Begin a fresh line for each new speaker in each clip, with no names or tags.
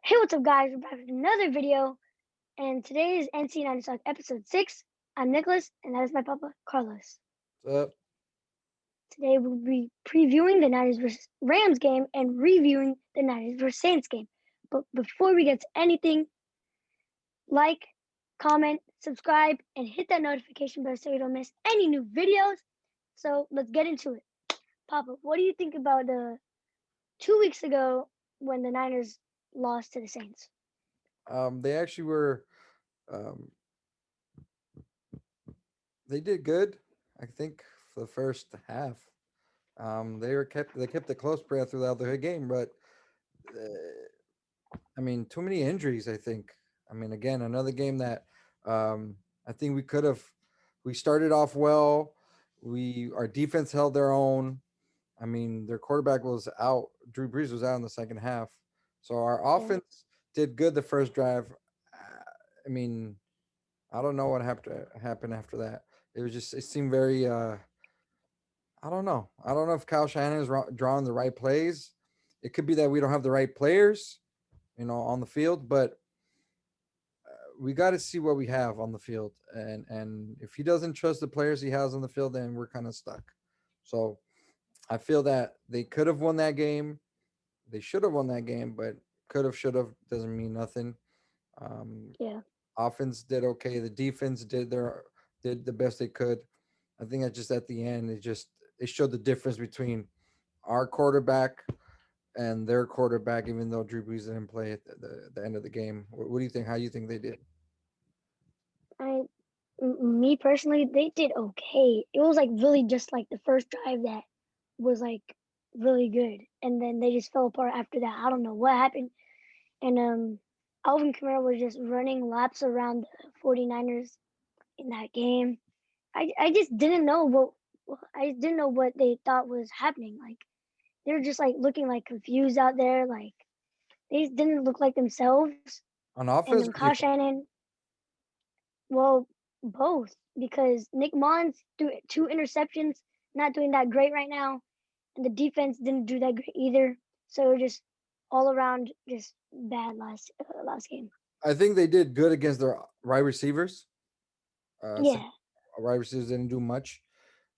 Hey, what's up, guys? We're back with another video, and today is NC Niner episode 6. I'm Nicholas, and that is my papa, Carlos.
What's up?
Today we'll be previewing the Niners vs. Rams game and reviewing the Niners vs. Saints game. But before we get to anything, like, comment, subscribe, and hit that notification bell so you don't miss any new videos. So let's get into it. Papa, what do you think about the 2 weeks ago when the Niners lost to the Saints?
They actually were. Um, they did good. I think for the first half. They kept it close throughout the game, but I mean, too many injuries. I think. I mean, again, another game that I think we could have. We started off well. Our defense held their own. I mean, their quarterback was out. Drew Brees was out in the second half, so our
Yeah,
offense did good the first drive. I mean, I don't know what happened after that. It seemed very I don't know. I don't know if Kyle Shanahan is drawing the right plays. It could be that we don't have the right players, on the field, but we got to see what we have on the field, and if he doesn't trust the players he has on the field, then we're kind of stuck. So I feel that they could have won that game. They should have won that game, but could have, should have doesn't mean nothing. Um,
yeah.
Offense did okay. The defense did the best they could. I think that just at the end, it showed the difference between our quarterback and their quarterback, even though Drew Brees didn't play at the end of the game. What do you think? How do you think they did?
I Me personally, they did okay. It was like really just like the first drive that was like really good, and then they just fell apart after that. I don't know what happened, and Alvin Kamara was just running laps around the 49ers in that game. I just didn't know I didn't know what they thought was happening. Like they were just like looking like confused out there. Like they just didn't look like themselves.
On
And then
offense or
Kyle
defense?
Shannon, well, both because Nick Mons threw 2 interceptions, not doing that great right now, and the defense didn't do that great either. So just all around just bad last game.
I think they did good against their wide receivers. Since
Yeah,
wide receivers didn't do much.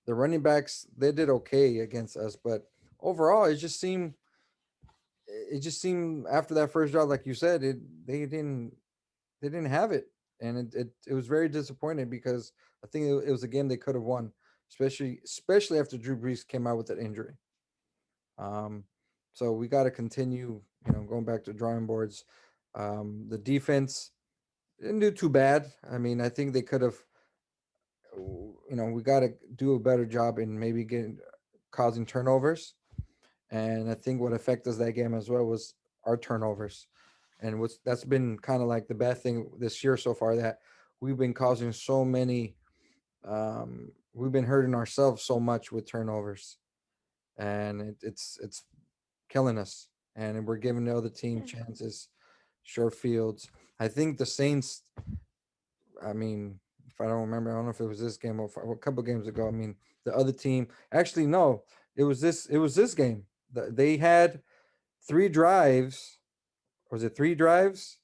The running backs they did okay against us, but overall, it just seemed after that first drive, like you said, they didn't have it, and it was very disappointing because I think it was a game they could have won, especially after Drew Brees came out with that injury. Um, so we got to continue, going back to drawing boards. The defense didn't do too bad. I mean, I think they could have. We got to do a better job in maybe getting causing turnovers, and I think what affected us that game as well was our turnovers, and that's been kind of like the bad thing this year so far that we've been causing so many. We've been hurting ourselves so much with turnovers, and it's killing us, and we're giving the other team
yeah,
chances, short fields. I think the Saints. I mean, if I don't remember, I don't know if it was this game or a couple games ago. I mean, the other team actually no, it was this. It was this game. They had 3 drives. Was it 3 drives?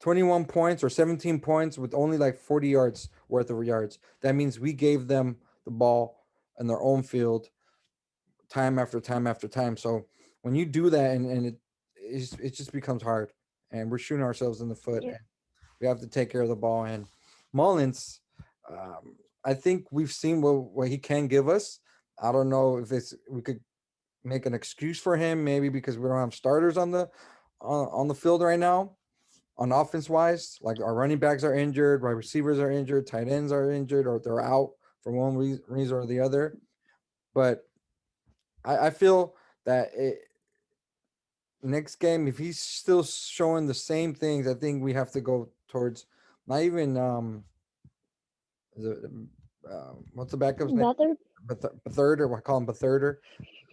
21 points or 17 points with only like 40 yards worth of yards. That means we gave them the ball in their own field time after time after time. So when you do that and it just becomes hard, and we're shooting ourselves in the foot.
yeah,
We have to take care of the ball. And Mullins, I think we've seen what he can give us. I don't know if we could make an excuse for him, maybe because we don't have starters on the field right now. On offense wise, like our running backs are injured, wide receivers are injured, tight ends are injured, or they're out for one reason or the other. But I feel that next game, if he's still showing the same things, I think we have to go towards not even what's the backup's name?
Beathard.
Third, or I call him Bethirder.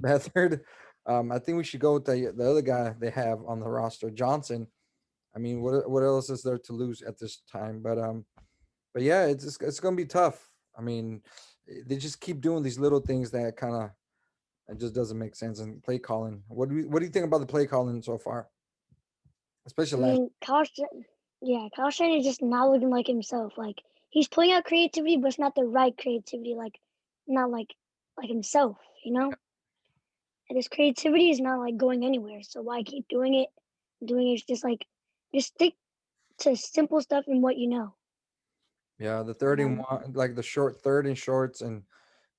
Bethard. I think we should go with the other guy they have on the roster, Johnson. I mean, what else is there to lose at this time? But yeah, it's gonna be tough. I mean, they just keep doing these little things that kind of it just doesn't make sense. And play calling. What do you think about the play calling so far? especially
I
last.
mean, yeah, Kyle Shanahan is just not looking like himself. Like he's pulling out creativity, but it's not the right creativity. Like not like himself, you know. And his creativity is not like going anywhere. So why keep doing it? Doing it is just stick to simple stuff and what you know.
Yeah, the third and
Um,
one, like the short third and shorts and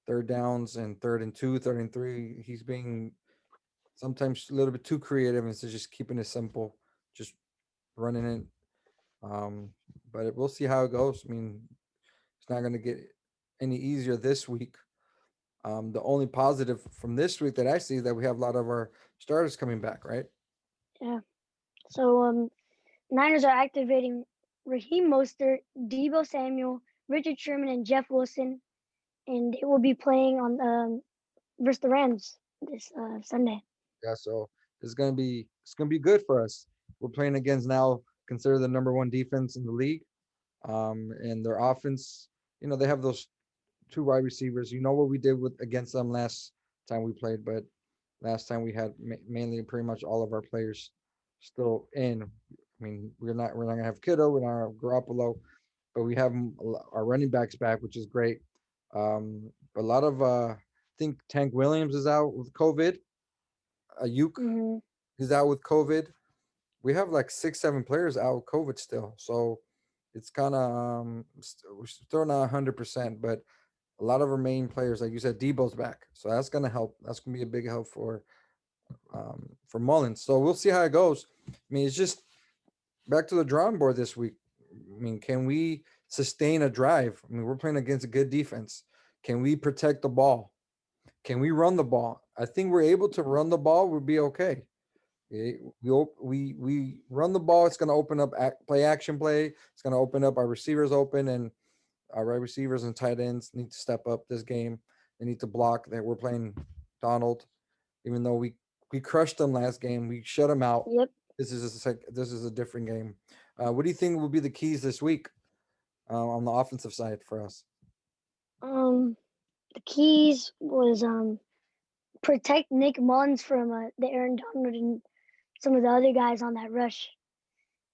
third downs and third and two, third and three. He's being sometimes a little bit too creative instead of just keeping it simple, just running it. Um, we'll see how it goes. I mean, it's not going to get any easier this week. The only positive from this week that I see is that we have a lot of our starters coming back, right?
yeah. So Niners are activating Raheem Mostert, Debo Samuel, Richard Sherman, and Jeff Wilson, and they will be playing on versus the Rams this Sunday.
Yeah, so it's gonna be good for us. We're playing against now considered the number one defense in the league. And their offense, they have those two wide receivers. You know what we did with against them last time we played, but last time we had mainly pretty much all of our players still in. I mean, we're not gonna have Kittle, we're not gonna have Garoppolo, but we have our running backs back, which is great. A lot of I think Tank Williams is out with COVID. Ayuk
Hmm.
is out with COVID. We have like 6, 7 players out with COVID still, so it's kind of we're still not 100%, but a lot of our main players, like you said, Debo's back, so that's gonna help. That's gonna be a big help for Mullins. So we'll see how it goes. I mean, it's just back to the drawing board this week. I mean, can we sustain a drive? I mean, we're playing against a good defense. Can we protect the ball? Can we run the ball? I think we're able to run the ball. We'll be okay. We run the ball. It's going to open up play action play. It's going to open up our receivers open, and our right receivers and tight ends need to step up this game. They need to block. That we're playing Donald, even though we crushed them last game. We shut them out.
Yep.
This is a different game. What do you think will be the keys this week on the offensive side for us?
Um, the keys was protect Nick Mullins from the Aaron Donald and some of the other guys on that rush,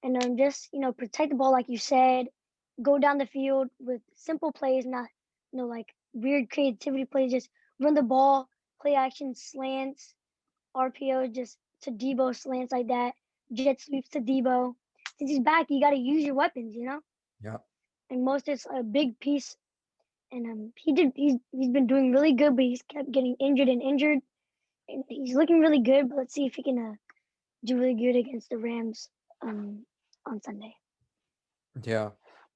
and just protect the ball like you said. Go down the field with simple plays, not like weird creativity plays. Just run the ball, play action slants, RPO just to Debo slants like that, jet sweeps to Debo. Since he's back, you got to use your weapons,
Yeah,
And most is a big piece. And he's been doing really good, but he's kept getting injured and injured, and he's looking really good. But let's see if he can do really good against the Rams on Sunday.
yeah.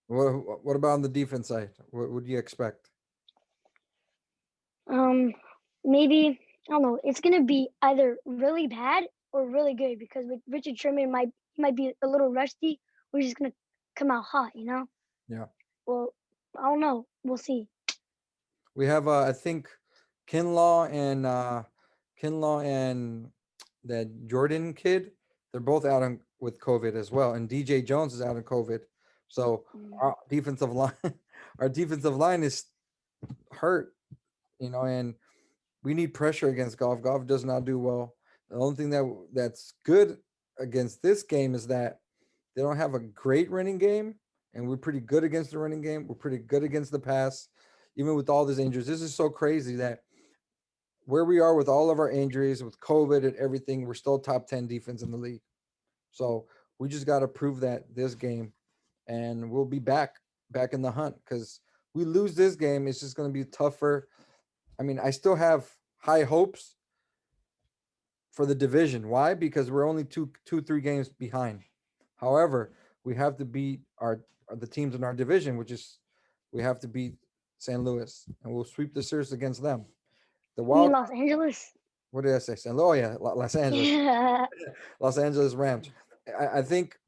What about on the defense side? What do you expect?
Um, Maybe I don't know. It's gonna be either really bad or really good because with Richard Sherman he might be a little rusty, or he's just gonna come out hot.
Yeah,
Well, I don't know. We'll see.
we have I think Kinlaw and Kinlaw and that Jordan kid. They're both out with COVID as well, and DJ Jones is out in COVID. So
Mm,
our defensive line, our defensive line is hurt. And we need pressure against golf. Golf does not do well. The only thing that's good against this game is that they don't have a great running game, and we're pretty good against the running game. We're pretty good against the pass, even with all these injuries. This is so crazy that where we are with all of our injuries, with COVID and everything, we're still top 10 defense in the league. So we just got to prove that this game, and we'll be back in the hunt because we lose this game, it's just going to be tougher. I mean, I still have high hopes for the division. Why? Because we're only 3 games behind. However, we have to beat the teams in our division, which is we have to beat San Luis, and we'll sweep the series against them. The
you mean
wild,
Los Angeles?
what did I say? San Luis? Oh yeah, Los Angeles,
Yeah.
Los Angeles Rams. I think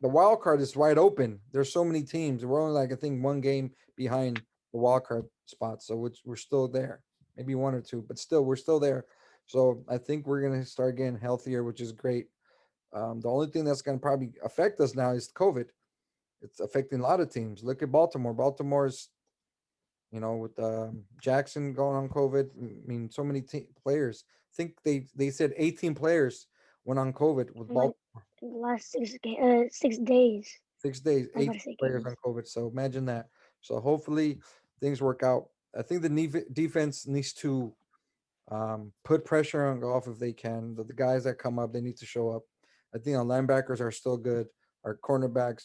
the wild card is wide open. There's so many teams. We're only like I think 1 game behind the wild card spot, so we're still there. Maybe 1 or 2, but still we're still there. So I think we're gonna start getting healthier, which is great. The only thing that's gonna probably affect us now is COVID. It's affecting a lot of teams. Look at Baltimore. Baltimore's with Jackson going on COVID. I mean, so many players. I think they said 18 players went on COVID with
Went
Baltimore.
in the last 6 days.
6 days,
I was about
eight
to say
players on
games.
COVID. So imagine that. So hopefully things work out. I think the defense needs to put pressure on golf if they can. The guys that come up, they need to show up. I think our linebackers are still good. Our cornerbacks,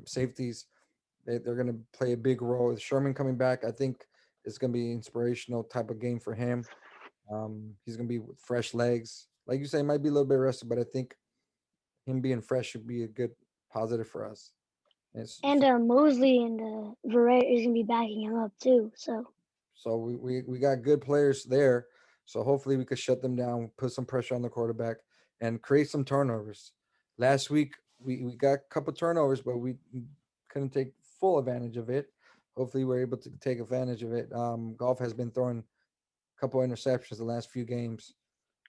safeties, they're going to play a big role. With Sherman coming back, I think it's going to be an inspirational type of game for him. He's going to be with fresh legs. Like you say, it might be a little bit rusty, but I think him being fresh should be a good positive for us. It's,
And Mosley and Verrett is gonna be backing him up too. So
So we got good players there. So hopefully we could shut them down, put some pressure on the quarterback, and create some turnovers. Last week we got a couple turnovers, but we couldn't take full advantage of it. Hopefully we're able to take advantage of it. Golf has been throwing a couple interceptions the last few games,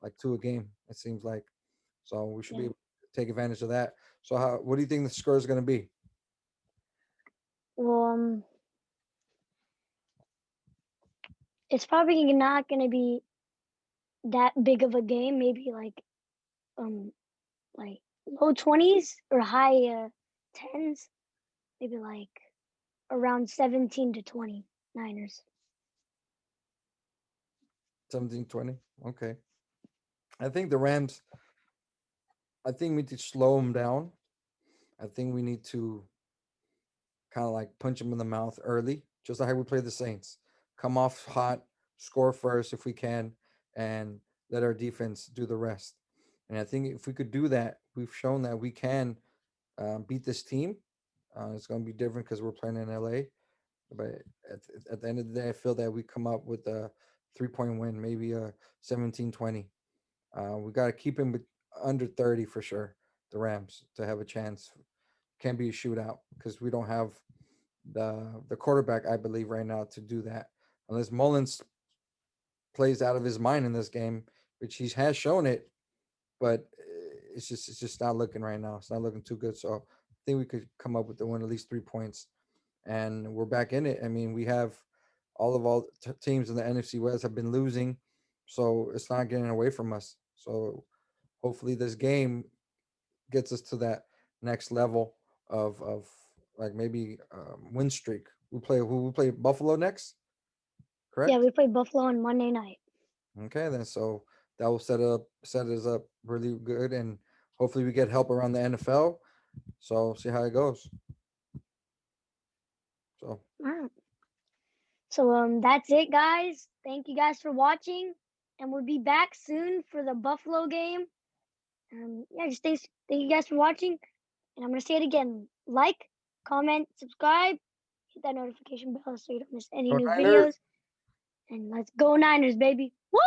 like two a game. It seems like. So we should be
yeah.
able to take advantage of that. So what do you think the score is going to be?
Well, it's probably not gonna be that big of a game. Maybe um like low 20s or high tens. Maybe like around 17-20 Niners.
17-20. Okay. I think the Rams. I think we need to slow them down. I think we need to kind of like punch them in the mouth early, just like how we play the Saints. Come off hot, score first if we can, and let our defense do the rest. And I think if we could do that, we've shown that we can beat this team. It's going to be different because we're playing in LA. But at the end of the day, I feel that we come up with a 3-point win, maybe a 17-20. We got to keep him under 30 for sure, the Rams, to have a chance. Can't be a shootout because we don't have the quarterback, I believe, right now to do that. Unless Mullins plays out of his mind in this game, which he has shown it, but it's just not looking right now. It's not looking too good. So I think we could come up with the win, at least 3 points, and we're back in it. I mean, we have all teams in the NFC West have been losing, so it's not getting away from us. So hopefully this game gets us to that next level of like maybe win streak. We play Buffalo next,
Yeah,
correct?
we play Buffalo on Monday night.
Okay, then so that will set us up really good, and hopefully we get help around the NFL. So see how it goes. So
All right. So that's it, guys. Thank you guys for watching, and we'll be back soon for the Buffalo game. Yeah, just thank you guys for watching, and I'm gonna say it again: like, comment, subscribe, hit that notification bell so you don't miss any
go
new
Niners.
videos. And let's go Niners, baby! Woo!